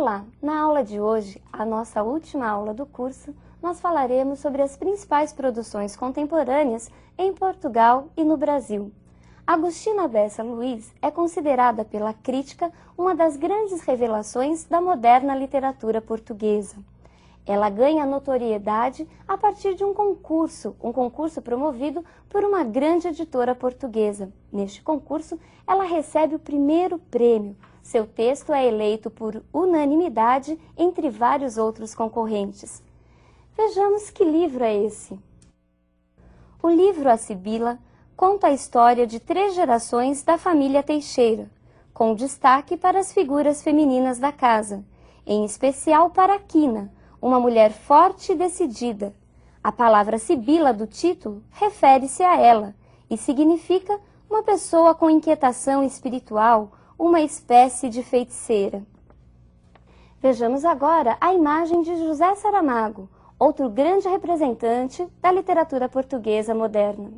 Olá! Na aula de hoje, a nossa última aula do curso, nós falaremos sobre as principais produções contemporâneas em Portugal e no Brasil. Agostina Bessa Luiz é considerada pela crítica uma das grandes revelações da moderna literatura portuguesa. Ela ganha notoriedade a partir de um concurso promovido por uma grande editora portuguesa. Neste concurso, ela recebe o primeiro prêmio. Seu texto é eleito por unanimidade entre vários outros concorrentes. Vejamos que livro é esse. O livro A Sibila conta a história de 3 gerações da família Teixeira, com destaque para as figuras femininas da casa, em especial para a Quina, uma mulher forte e decidida. A palavra Sibila do título refere-se a ela e significa uma pessoa com inquietação espiritual, uma espécie de feiticeira. Vejamos agora a imagem de José Saramago, outro grande representante da literatura portuguesa moderna.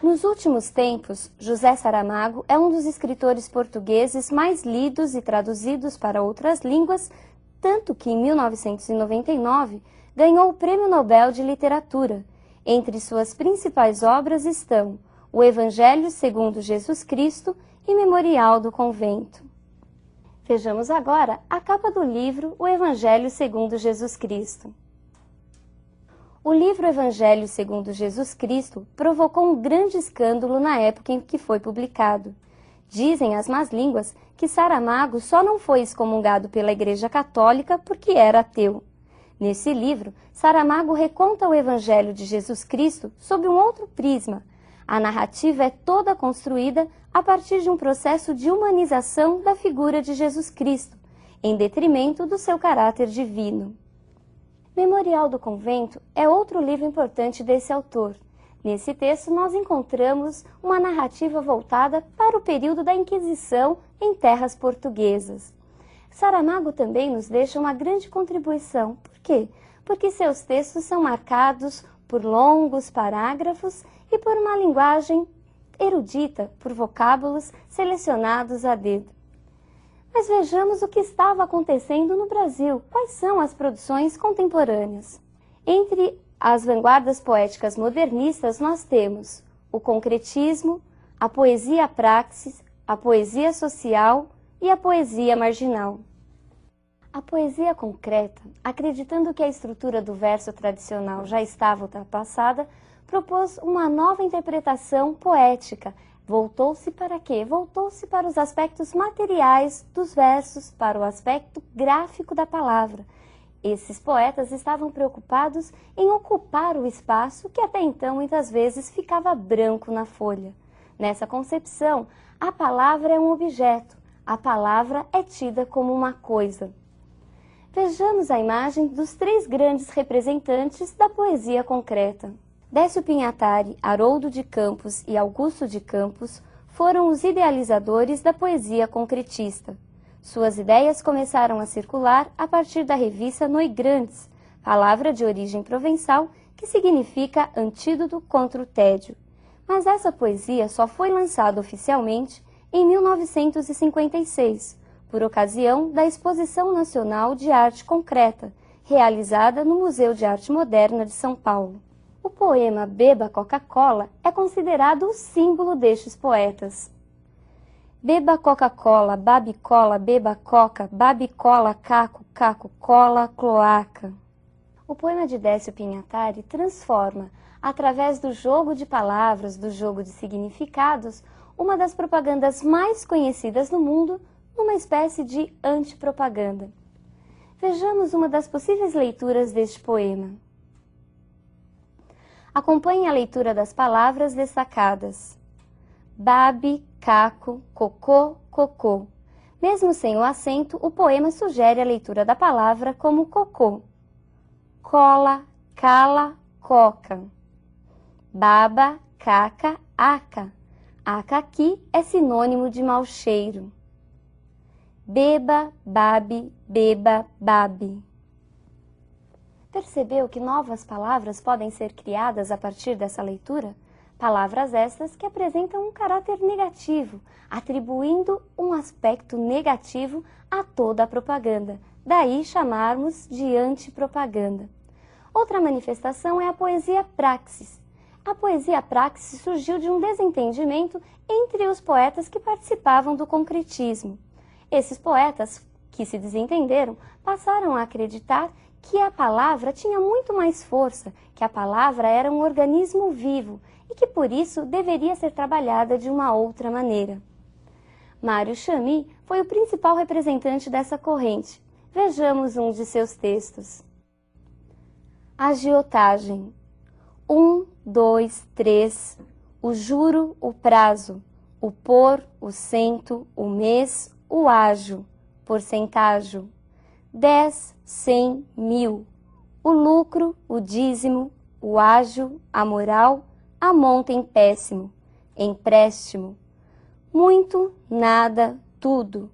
Nos últimos tempos, José Saramago é um dos escritores portugueses mais lidos e traduzidos para outras línguas, tanto que em 1999 ganhou o Prêmio Nobel de Literatura. Entre suas principais obras estão O Evangelho segundo Jesus Cristo e Memorial do Convento. Vejamos agora a capa do livro O Evangelho segundo Jesus Cristo. O livro Evangelho segundo Jesus Cristo provocou um grande escândalo na época em que foi publicado. Dizem as más línguas que Saramago só não foi excomungado pela Igreja Católica porque era ateu. Nesse livro, Saramago reconta o Evangelho de Jesus Cristo sob um outro prisma. A narrativa é toda construída a partir de um processo de humanização da figura de Jesus Cristo, em detrimento do seu caráter divino. Memorial do Convento é outro livro importante desse autor. Nesse texto, nós encontramos uma narrativa voltada para o período da Inquisição em terras portuguesas. Saramago também nos deixa uma grande contribuição. Por quê? Porque seus textos são marcados por longos parágrafos e por uma linguagem erudita, por vocábulos selecionados a dedo. Mas vejamos o que estava acontecendo no Brasil. Quais são as produções contemporâneas? Entre as vanguardas poéticas modernistas, nós temos o concretismo, a poesia praxis, a poesia social e a poesia marginal. A poesia concreta, acreditando que a estrutura do verso tradicional já estava ultrapassada, propôs uma nova interpretação poética. Voltou-se para quê? Voltou-se para os aspectos materiais dos versos, para o aspecto gráfico da palavra. Esses poetas estavam preocupados em ocupar o espaço que até então muitas vezes ficava branco na folha. Nessa concepção, a palavra é um objeto, a palavra é tida como uma coisa. Vejamos a imagem dos 3 grandes representantes da poesia concreta. Décio Pinhatari, Haroldo de Campos e Augusto de Campos foram os idealizadores da poesia concretista. Suas ideias começaram a circular a partir da revista Noigrandes, palavra de origem provençal que significa antídoto contra o tédio. Mas essa poesia só foi lançada oficialmente em 1956, por ocasião da Exposição Nacional de Arte Concreta, realizada no Museu de Arte Moderna de São Paulo. O poema Beba Coca-Cola é considerado o símbolo destes poetas. Beba Coca-Cola, babicola, beba coca, babicola, caco, caco, cola, cloaca. O poema de Décio Pinhatari transforma, através do jogo de palavras, do jogo de significados, uma das propagandas mais conhecidas no mundo numa espécie de antipropaganda. Vejamos uma das possíveis leituras deste poema. Acompanhe a leitura das palavras destacadas. Babi, caco, cocô, cocô. Mesmo sem o acento, o poema sugere a leitura da palavra como cocô. Cola, cala, coca. Baba, caca, aca. Aca aqui é sinônimo de mau cheiro. Beba, babe, beba, babe. Percebeu que novas palavras podem ser criadas a partir dessa leitura? Palavras estas que apresentam um caráter negativo, atribuindo um aspecto negativo a toda a propaganda, daí chamarmos de antipropaganda. Outra manifestação é a poesia praxis. A poesia praxis surgiu de um desentendimento entre os poetas que participavam do concretismo. Esses poetas que se desentenderam passaram a acreditar que a palavra tinha muito mais força, que a palavra era um organismo vivo e que por isso deveria ser trabalhada de uma outra maneira. Mário Chamy foi o principal representante dessa corrente. Vejamos um de seus textos. Agiotagem. 1, 2, 3. O juro, o prazo. O por, o cento, o mês, o ágio. Porcentágio. 10, 100, 1000. O lucro, o dízimo, o ágio, a moral, a monta em péssimo. Empréstimo. Muito, nada, tudo.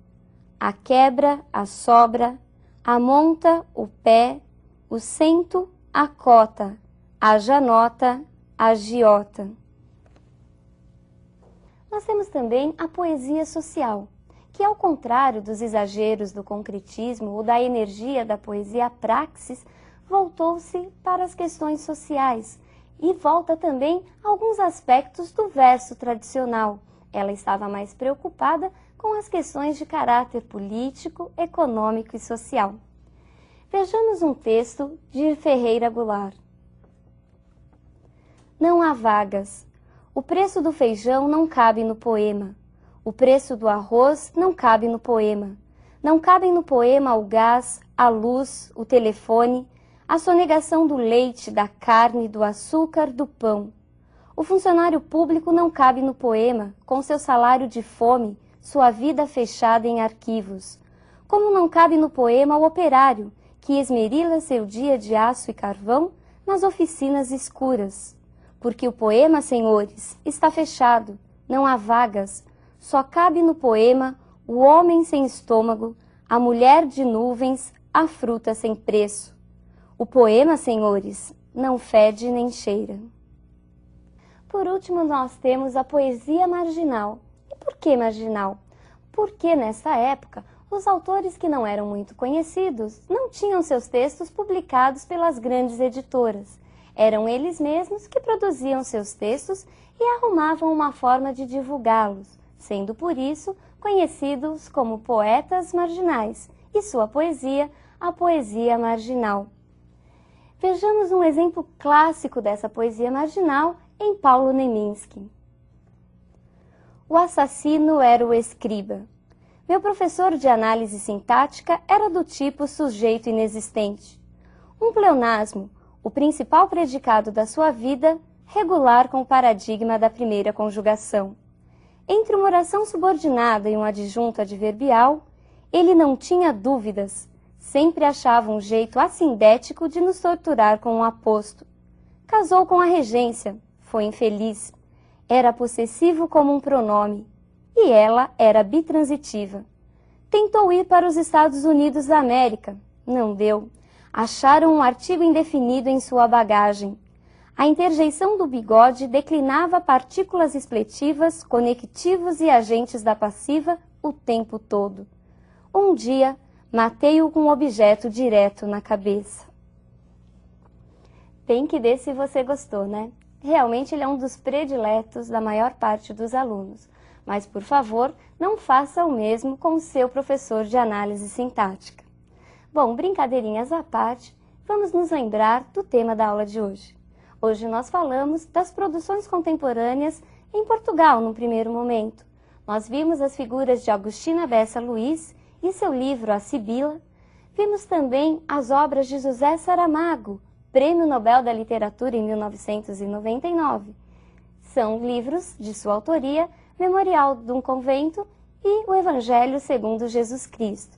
A quebra, a sobra, a monta, o pé, o cento, a cota, a janota, a agiota. Nós temos também a poesia social, que ao contrário dos exageros do concretismo ou da energia da poesia praxis, voltou-se para as questões sociais e volta também a alguns aspectos do verso tradicional. Ela estava mais preocupada com as questões de caráter político, econômico e social. Vejamos um texto de Ferreira Goulart. Não há vagas. O preço do feijão não cabe no poema. O preço do arroz não cabe no poema. Não cabem no poema o gás, a luz, o telefone, a sonegação do leite, da carne, do açúcar, do pão. O funcionário público não cabe no poema, com seu salário de fome, sua vida fechada em arquivos. Como não cabe no poema o operário, que esmerila seu dia de aço e carvão nas oficinas escuras. Porque o poema, senhores, está fechado, não há vagas, só cabe no poema o homem sem estômago, a mulher de nuvens, a fruta sem preço. O poema, senhores, não fede nem cheira. Por último, nós temos a poesia marginal. E por que marginal? Porque nessa época, os autores que não eram muito conhecidos não tinham seus textos publicados pelas grandes editoras. Eram eles mesmos que produziam seus textos e arrumavam uma forma de divulgá-los, sendo por isso conhecidos como poetas marginais e sua poesia, a poesia marginal. Vejamos um exemplo clássico dessa poesia marginal em Paulo Leminski. O assassino era o escriba. Meu professor de análise sintática era do tipo sujeito inexistente. Um pleonasmo, o principal predicado da sua vida, regular com o paradigma da primeira conjugação. Entre uma oração subordinada e um adjunto adverbial, ele não tinha dúvidas, sempre achava um jeito assindético de nos torturar com um aposto. Casou com a regência, foi infeliz. Era possessivo como um pronome, e ela era bitransitiva. Tentou ir para os Estados Unidos da América, não deu. Acharam um artigo indefinido em sua bagagem. A interjeição do bigode declinava partículas expletivas, conectivos e agentes da passiva o tempo todo. Um dia, matei-o com um objeto direto na cabeça. Tem que ver se você gostou, né? Realmente ele é um dos prediletos da maior parte dos alunos. Mas, por favor, não faça o mesmo com o seu professor de análise sintática. Bom, brincadeirinhas à parte, vamos nos lembrar do tema da aula de hoje. Hoje nós falamos das produções contemporâneas em Portugal, no primeiro momento. Nós vimos as figuras de Agostina Bessa Luiz e seu livro A Sibila. Vimos também as obras de José Saramago, Prêmio Nobel da Literatura em 1999. São livros de sua autoria, Memorial de um Convento e O Evangelho segundo Jesus Cristo.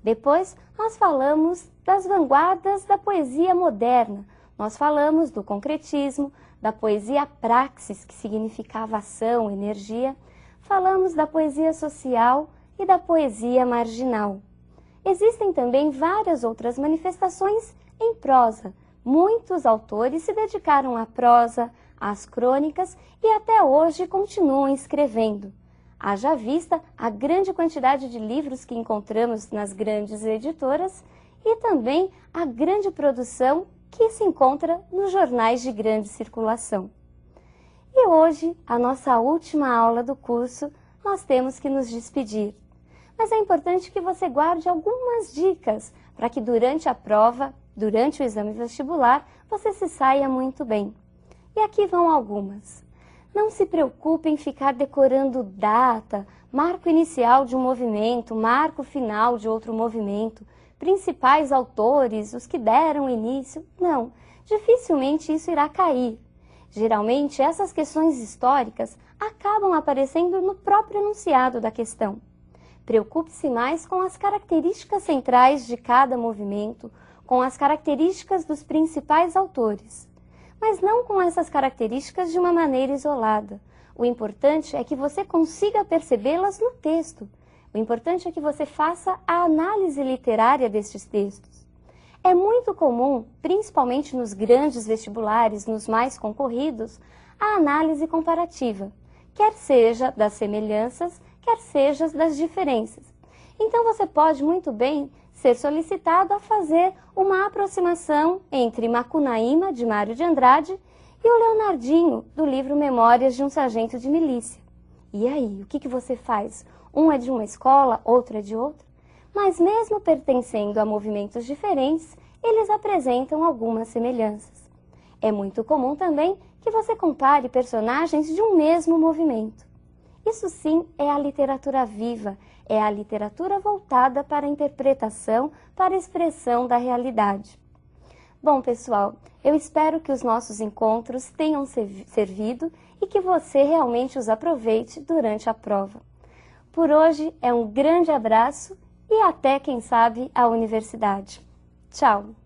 Depois, nós falamos das vanguardas da poesia moderna. Nós falamos do concretismo, da poesia praxis, que significava ação, energia. Falamos da poesia social e da poesia marginal. Existem também várias outras manifestações em prosa. Muitos autores se dedicaram à prosa, as crônicas e até hoje continuam escrevendo. Haja vista a grande quantidade de livros que encontramos nas grandes editoras e também a grande produção que se encontra nos jornais de grande circulação. E hoje, a nossa última aula do curso, nós temos que nos despedir. Mas é importante que você guarde algumas dicas para que durante a prova, durante o exame vestibular, você se saia muito bem. E aqui vão algumas. Não se preocupe em ficar decorando data, marco inicial de um movimento, marco final de outro movimento, principais autores, os que deram início. Não, dificilmente isso irá cair. Geralmente, essas questões históricas acabam aparecendo no próprio enunciado da questão. Preocupe-se mais com as características centrais de cada movimento, com as características dos principais autores. Mas não com essas características de uma maneira isolada. O importante é que você consiga percebê-las no texto. O importante é que você faça a análise literária destes textos. É muito comum, principalmente nos grandes vestibulares, nos mais concorridos, a análise comparativa, quer seja das semelhanças, quer seja das diferenças. Então você pode muito bem ser solicitado a fazer uma aproximação entre Macunaíma, de Mário de Andrade, e o Leonardinho, do livro Memórias de um Sargento de Milícia. E aí, o que você faz? Um é de uma escola, outro é de outra? Mas mesmo pertencendo a movimentos diferentes, eles apresentam algumas semelhanças. É muito comum também que você compare personagens de um mesmo movimento. Isso sim é a literatura viva, é a literatura voltada para a interpretação, para a expressão da realidade. Bom, pessoal, eu espero que os nossos encontros tenham servido e que você realmente os aproveite durante a prova. Por hoje é um grande abraço e até, quem sabe, a universidade. Tchau!